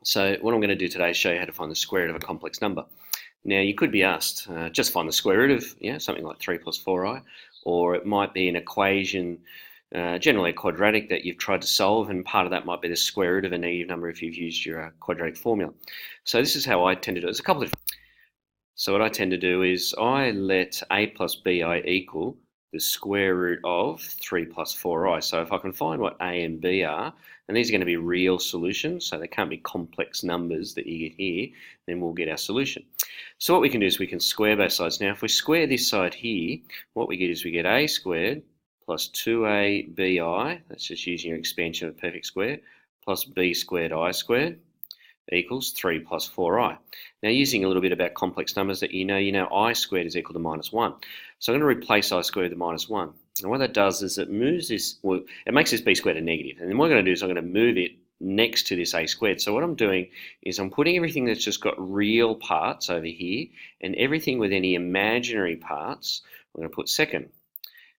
So what I'm going to do today is show you how to find the square root of a complex number. Now you could be asked, just find the square root of something like 3 plus 4i, or it might be an equation, generally a quadratic that you've tried to solve, and part of that might be the square root of a negative number if you've used your quadratic formula. So this is how I tend to do it. There's a couple of So what I tend to do is I let a plus bi equal the square root of 3 plus 4i. So if I can find what a and b are, and these are going to be real solutions, so they can't be complex numbers that you get here, then we'll get our solution. So what we can do is we can square both sides. Now if we square this side here, what we get is we get a squared plus 2abi, that's just using your expansion of a perfect square, plus b squared I squared equals 3 plus 4i. Now using a little bit about complex numbers that you know I squared is equal to minus 1. So I'm going to replace I squared with minus 1. And what that does is it moves this, well, it makes this b squared a negative. And then what I'm going to do is I'm going to move it next to this a squared. So what I'm doing is I'm putting everything that's just got real parts over here, and everything with any imaginary parts I'm going to put second.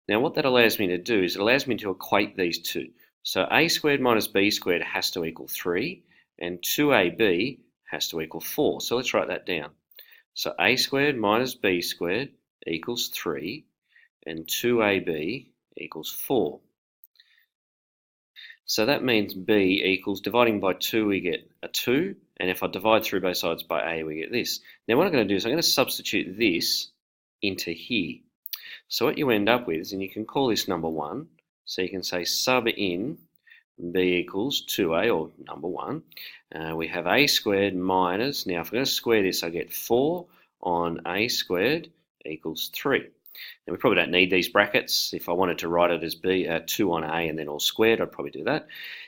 Now what that allows me to do is it allows me to equate these two. So a squared minus b squared has to equal 3, and 2ab has to equal 4. So let's write that down. So a squared minus b squared equals 3, and 2ab equals 4. So that means b equals, dividing by 2 we get a 2, and if I divide through both sides by a we get this. Now what I'm going to do is I'm going to substitute this into here. So what you end up with is, and you can call this number 1, so you can say sub in b equals 2a, or number 1. We have a squared minus, now if I'm going to square this, I get 4 on a squared equals 3. Now we probably don't need these brackets. If I wanted to write it as 2 on a and then all squared, I'd probably do that.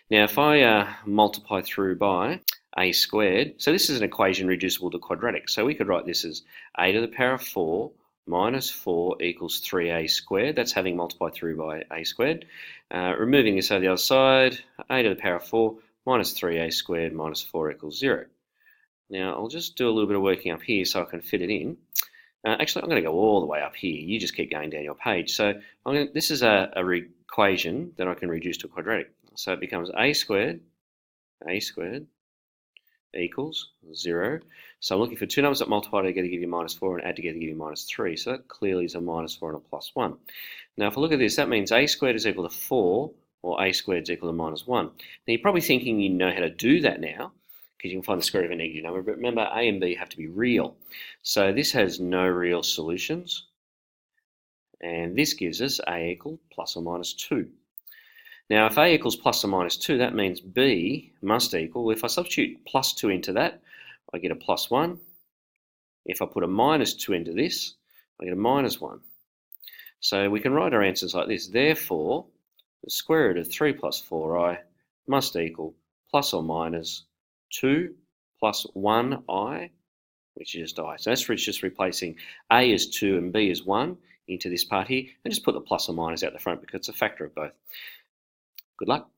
Now if I multiply through by a squared, so this is an equation reducible to quadratic, so we could write this as a to the power of 4 minus 4 equals 3a squared. That's having multiplied through by a squared. Removing this over the other side, a to the power of 4 minus 3a squared minus 4 equals 0. Now I'll just do a little bit of working up here so I can fit it in. Actually, I'm going to go all the way up here. You just keep going down your page. So this is a equation that I can reduce to a quadratic. So it becomes a squared equals 0. So I'm looking for two numbers that multiply together to give you minus 4 and add together to give you minus 3. So that clearly is a minus 4 and a plus 1. Now if I look at this, that means a squared is equal to 4, or a squared is equal to minus 1. Now you're probably thinking you know how to do that now, because you can find the square root of a negative number, but remember a and b have to be real. So this has no real solutions, and this gives us a equal plus or minus 2. Now if a equals plus or minus 2, that means b must equal, if I substitute plus 2 into that, I get a plus 1. If I put a minus 2 into this, I get a minus 1. So we can write our answers like this. Therefore, the square root of 3 plus 4i must equal plus or minus 2 plus 1i, which is just I. So that's just replacing a as 2 and b as 1 into this part here, and just put the plus or minus out the front because it's a factor of both. Good luck.